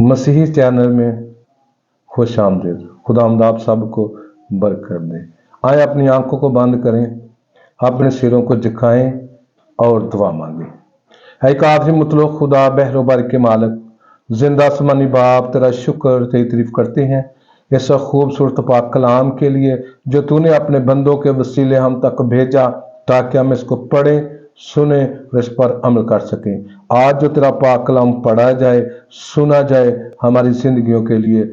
मसीही चैनल में खुश आमदीद। खुदावंद आप सबको बरकत दे। आए अपनी आंखों को बंद करें, अपने सिरों को झुकाएं और दुआ मांगें। एक आखिरी मुतलक खुदा बहरोबर के मालिक जिंदा आसमानी बाप तेरा शुक्र तेरी तारीफ करते हैं इस खूबसूरत पाक कलाम के लिए जो तूने अपने बंदों के वसीले हम तक भेजा ताकि हम इसको पढ़ें, सुने और इस पर अमल कर सकें। आज जो तेरा पाक कलाम पढ़ा जाए, सुना जाए, हमारी जिंदगियों के लिए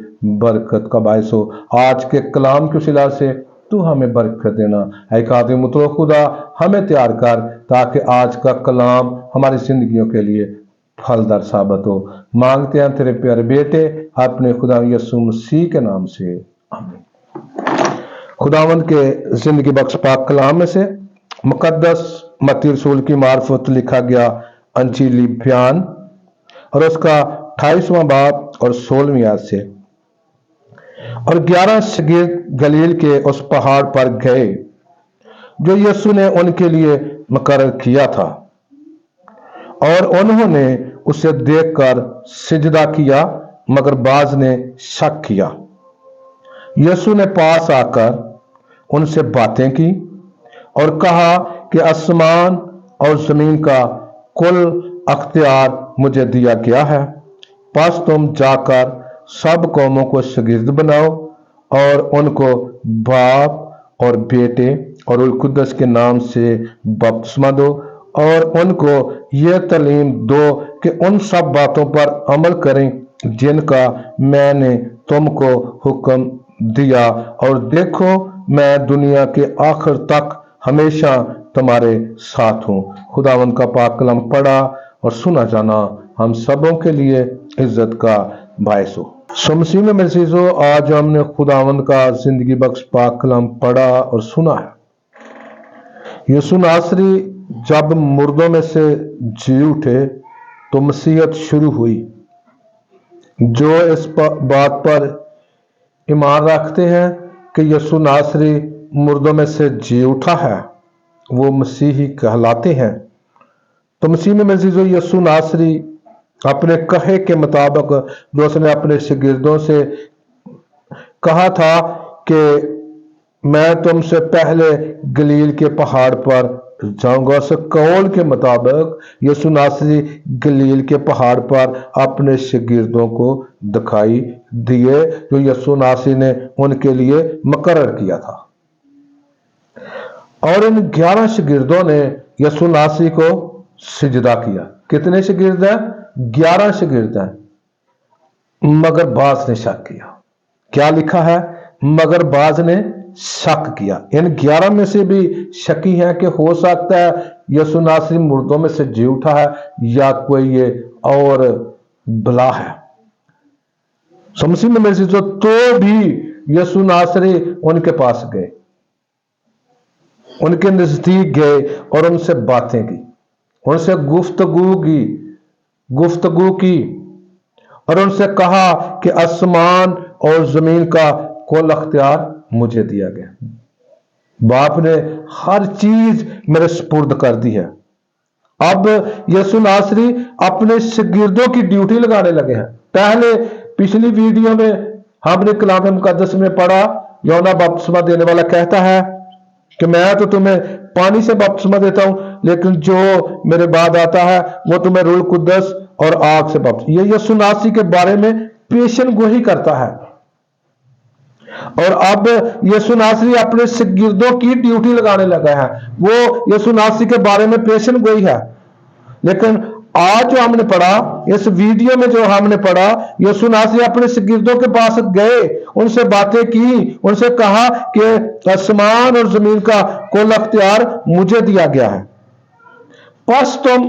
बरकत का बायस हो। आज के कलाम के सिला से तू हमें बरकत देना। ऐ कादिर मुतलक खुदा हमें तैयार कर ताकि आज का कलाम हमारी जिंदगियों के लिए फलदार साबित हो। मांगते हैं तेरे प्यारे बेटे अपने खुदा यीशु मसीह के नाम से, आमीन। खुदावंद के जिंदगी बख्श पाक कलाम में से मुकद्दस मत्ती रसूल की मार्फत लिखा गया अंजीली बयान और उसका 28वां बाब और 16वीं आयत से। और 11 शागिर्द गलील के उस पहाड़ पर गए जो यीशु ने उनके लिए मुकर्रर किया था, और उन्होंने उसे देखकर सिजदा किया, मगर बाज ने शक किया। यीशु ने पास आकर उनसे बातें की और कहा कि आसमान और जमीन का कुल अख्तियार मुझे दिया गया है। बस तुम जाकर सब कौमों को शागिर्द बनाओ और उनको बाप और बेटे और उल कुद्दस के नाम से बपतिस्मा दो और उनको यह तालीम दो कि उन सब बातों पर अमल करें जिनका मैंने तुमको हुक्म दिया, और देखो मैं दुनिया के आखिर तक हमेशा तुम्हारे साथ हूं। खुदावंद का पाक कलाम पढ़ा और सुना जाना हम सबों के लिए इज्जत का बायस हो। मसीह में मेरे चीजों, आज हमने खुदावंद का जिंदगी बख्श पाक कलाम पढ़ा और सुना है। यीशु नासरी जब मुर्दों में से जी उठे तो मसीहत शुरू हुई। जो इस बात पर ईमान रखते हैं कि यीशु नासरी मुर्दों में से जी उठा है वो मसीही कहलाते हैं। तो मसीह में मेरे चीजों, यीशु नासरी अपने कहे के मुताबिक जो उसने अपने शागिर्दों से कहा था कि मैं तुमसे पहले गलील के पहाड़ पर जाऊंगा, उस कौल के मुताबिक यीशु नासरी गलील के पहाड़ पर अपने शागिर्दों को दिखाई दिए जो यीशु नासरी ने उनके लिए मुकर्रर किया था। और इन 11 शागिर्दों ने यीशु नासरी को सिजदा किया। कितने शागिर्द हैं? 11 शागिर्द हैं। मगर बाज ने शक किया। क्या लिखा है? मगर बाज ने शक किया। इन 11 में से भी शकी है कि हो सकता है यीशु नासरी मुर्दों में से जी उठा है या कोई ये और भला है। समझी में मेरे जो तो भी यीशु नासरी उनके पास गए, उनके नजदीक गए और उनसे बातें की, उनसे गुफ्तगू की और उनसे कहा कि आसमान और जमीन का कुल अख्तियार मुझे दिया गया। बाप ने हर चीज मेरे सुपुर्द कर दी है। अब यीशु नासरी अपने शागिर्दों की ड्यूटी लगाने लगे हैं। पहले पिछली वीडियो में हमने कलाम मुकद्दस में पढ़ा, यूहन्ना बपतिस्मा देने वाला कहता है कि मैं तो तुम्हें पानी से बपतिस्मा देता हूं, लेकिन जो मेरे बाद आता है वो तुम्हें रूह कुद्दस और आग से बपतिस्मा। ये यीशु नासरी के बारे में पेशन गोही करता है। और अब यीशु नासरी अपने शागिर्दों की ड्यूटी लगाने लगा है। वो यीशु नासरी के बारे में पेशन गोई है। लेकिन आज जो हमने पढ़ा, इस वीडियो में जो हमने पढ़ा, यीशु नासरी अपने शागिर्दों के पास गए, उनसे बातें की, उनसे कहा कि आसमान और जमीन का कुल अख्तियार मुझे दिया गया है। बस तुम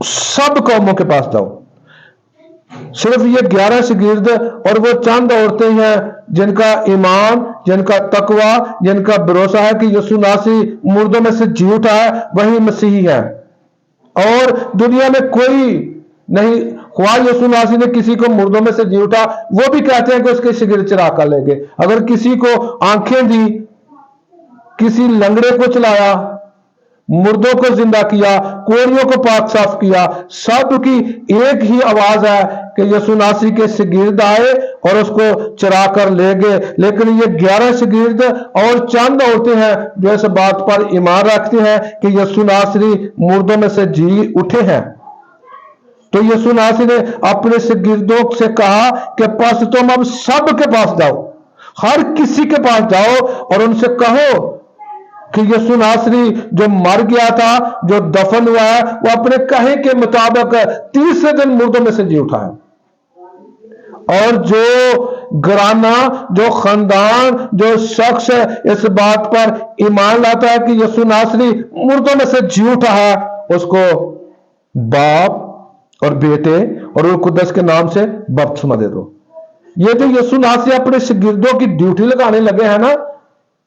सब कौमों के पास जाओ। सिर्फ ये 11 शागिर्द और वो चंद औरतें हैं जिनका ईमान, जिनका तकवा, जिनका भरोसा है कि यीशु नासरी मुर्दों में से जी उठा है, वही मसीही है। और दुनिया में कोई नहीं, ख्वाह यीशु नासरी ने किसी को मुर्दों में से जी उठा, वो भी कहते हैं कि उसके शागिर्द चरा कर ले गए। अगर किसी को आंखें दी, किसी लंगड़े को चलाया, मुर्दों को जिंदा किया, कोड़ियों को पाक साफ किया। सब की एक ही आवाज है कि यीशु नासी के शागिर्द आए और उसको चरा कर ले गए। लेकिन ये 11 शागिर्द और चंद औरतें हैं जो इस बात पर ईमान रखती हैं कि यीशु नासरी मुर्दों में से जी उठे हैं। तो यीशु नासरी ने अपने शागिर्दों से कहा कि बस तुम अब सब के पास जाओ, हर किसी के पास जाओ और उनसे कहो कि यीशु नासरी जो मर गया था, जो दफन हुआ है, वो अपने कहे के मुताबिक तीसरे दिन मुर्दों में से जी उठा है। और जो घराना, जो खानदान, जो शख्स इस बात पर ईमान लाता है कि यीशु नासरी मुर्दों में से जी उठा है, उसको बाप और बेटे और रूह कुद्दस के नाम से बपतिस्मा दे दो। ये तो यीशु नासरी अपने शागिर्दों की ड्यूटी लगाने लगे हैं ना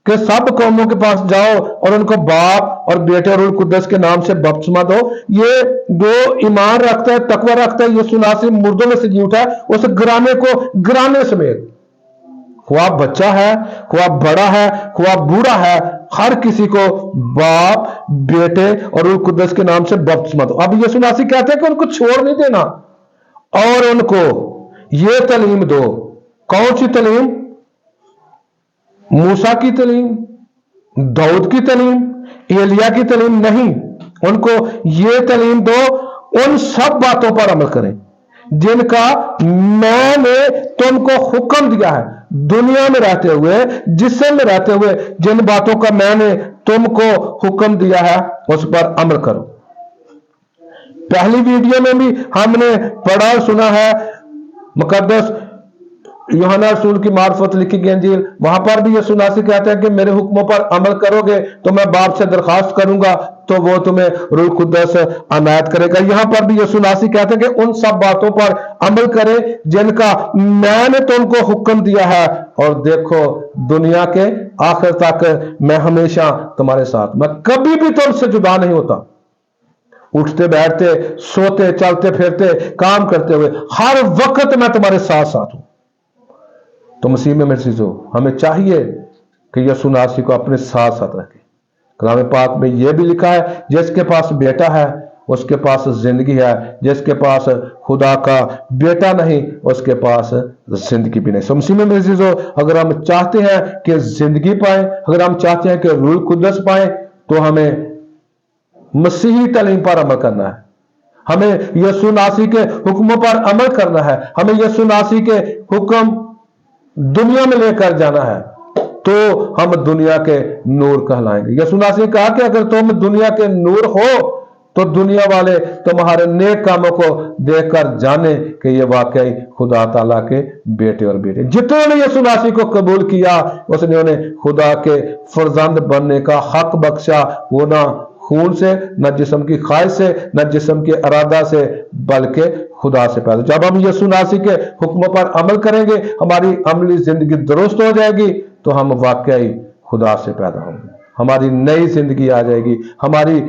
कि सब कौमों के पास जाओ और उनको बाप और बेटे और रूह कुद्दस के नाम से बपतिस्मा दो। ये जो ईमान रखता है, तकवा रखता है, यीशु नासरी मुर्दों में से जी उठा है, उस घराने को घराने समेत, खुआ बच्चा है, खुआ बड़ा है, खुआ बूढ़ा है, हर किसी को बाप, बेटे और रूह कुद्दस के नाम से बपतिस्मा दो। अब यीशु नासरी कहते हैं कि उनको छोड़ नहीं देना और उनको ये तालीम दो। कौन सी तालीम? मूसा की तालीम, दाऊद की तालीम, एलिया की तालीम नहीं। उनको ये तालीम दो, उन सब बातों पर अमल करें जिनका मैंने तुमको हुक्म दिया है। दुनिया में रहते हुए, जिस्म में रहते हुए जिन बातों का मैंने तुमको हुक्म दिया है उस पर अमल करो। पहली वीडियो में भी हमने पढ़ा और सुना है, मुकद्दस यूहन्ना रसूल की मार्फत लिखी गई इंजील, वहां पर भी यीशु नासरी कहते हैं कि मेरे हुक्मों पर अमल करोगे तो मैं बाप से दरखास्त करूंगा तो वो तुम्हें रूह कुद्दस अनायत करेगा। यहां पर भी यीशु नासरी कहते हैं कि उन सब बातों पर अमल करें जिनका मैंने तुमको हुक्म दिया है, और देखो दुनिया के आखिर तक मैं हमेशा तुम्हारे साथ, मैं कभी भी तुमसे जुदा नहीं होता। उठते बैठते, सोते, चलते फिरते, काम करते हुए हर वक्त मैं तुम्हारे साथ साथ हूं। तो मसीह में मेरे चीजों, हमें चाहिए कि यीशु नासरी को अपने साथ साथ रखें। कलाम पाक में यह भी लिखा है, जिसके पास बेटा है उसके पास जिंदगी है, जिसके पास खुदा का बेटा नहीं उसके पास जिंदगी भी नहीं। सो मसीह में मेरे चीजों, अगर हम चाहते हैं कि जिंदगी पाए, अगर हम चाहते हैं कि रूह कुद्दस पाए, तो हमें मसीही तालीम पर अमल करना है, हमें यीशु नासरी के हुक्मों पर अमल करना है, हमें यीशु नासरी के हुक्म दुनिया में लेकर जाना है, तो हम दुनिया के नूर कहलाएंगे। यीशु नासरी ने कहा कि अगर तुम दुनिया के नूर हो तो दुनिया वाले तुम्हारे नेक कामों को देखकर जाने कि ये वाकई खुदा ताला के बेटे और बेटे। जितने ने यीशु नासरी को कबूल किया उसने उन्हें खुदा के फर्जंद बनने का हक बख्शा। वो ना खून से, न जिस्म की ख्वाहिश से, न जिस्म के इरादा से, बल्कि खुदा से पैदा। जब हम यीशु नासरी के हुक्मों पर अमल करेंगे, हमारी अमली जिंदगी दुरुस्त हो जाएगी, तो हम वाकई खुदा से पैदा होंगे, हमारी नई जिंदगी आ जाएगी, हमारी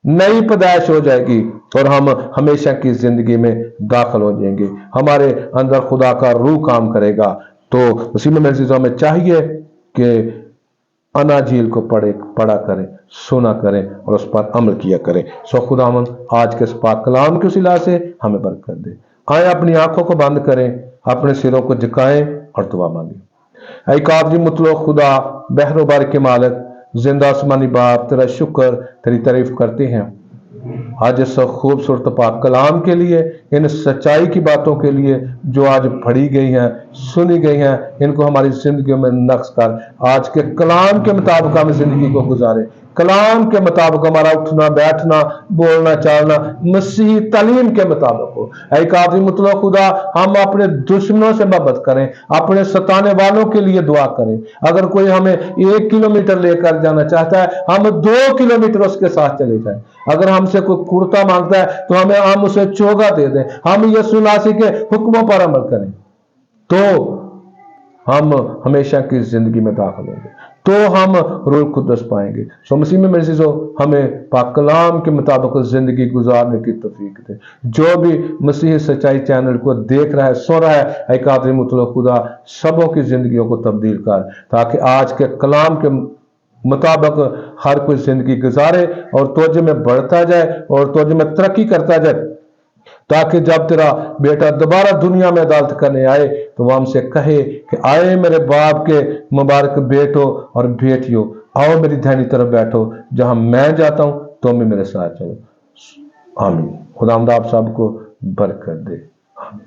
नई पैदाइश हो जाएगी और हम हमेशा की जिंदगी में दाखिल हो जाएंगे, हमारे अंदर खुदा का रूह काम करेगा। तो उसी में मेरे चीजों में चाहिए कि अनाजील को पढ़ा करें, सुना करें और उस पर अमल किया करें। सो खुदावंद आज के इस पाक कलाम के उसिला से हमें बरकत दे। आए अपनी आंखों को बंद करें, अपने सिरों को झुकाएं और दुआ मांगे। ऐ कादरी मुतलक खुदा, बहरोबार के मालिक, जिंदा आसमानी बाप, तेरा शुक्र, तेरी तारीफ करते हैं आज इस खूबसूरत पाक कलाम के लिए, इन सच्चाई की बातों के लिए जो आज पढ़ी गई हैं, सुनी गई हैं, इनको हमारी जिंदगी में नक्श कर। आज के कलाम के मुताबिक हम जिंदगी को गुजारे, कलाम के मुताबिक हमारा उठना बैठना, बोलना चालना मसीही तालीम के मुताबिक हो। ऐ कादिर मुतलक खुदा, हम अपने दुश्मनों से मोहब्बत करें, अपने सताने वालों के लिए दुआ करें। अगर कोई हमें 1 किलोमीटर लेकर जाना चाहता है, हम 2 किलोमीटर उसके साथ चले जाएं। अगर हमसे कोई कुर्ता मांगता है तो हम उसे चोगा दे दें। हम यीशु नासरी के हुक्मों पर अमल करें तो हम हमेशा की जिंदगी में दाखिल होंगे, तो हम रूह कुद्दस पाएंगे। सो मसीह में मेरे चीजों, हमें पाक कलाम के मुताबिक जिंदगी गुजारने की तौफीक दे। जो भी मसीह सच्चाई चैनल को देख रहा है, सुन रहा है, ऐ कादिर मुतलक खुदा, सबों की जिंदगियों को तब्दील कर, ताकि आज के कलाम के मुताबिक हर कोई जिंदगी गुजारे और तुझ में बढ़ता जाए और तुझ में तरक्की करता जाए, ताकि जब तेरा बेटा दोबारा दुनिया में अदालत करने आए तो वो हमसे कहे कि आए मेरे बाप के मुबारक बेटो और बेटियों, आओ मेरी दाहिनी तरफ बैठो, जहां मैं जाता हूं तुम भी मेरे साथ चलो। आमीन। खुदावंद आप सबको बरकत दे। आमीन।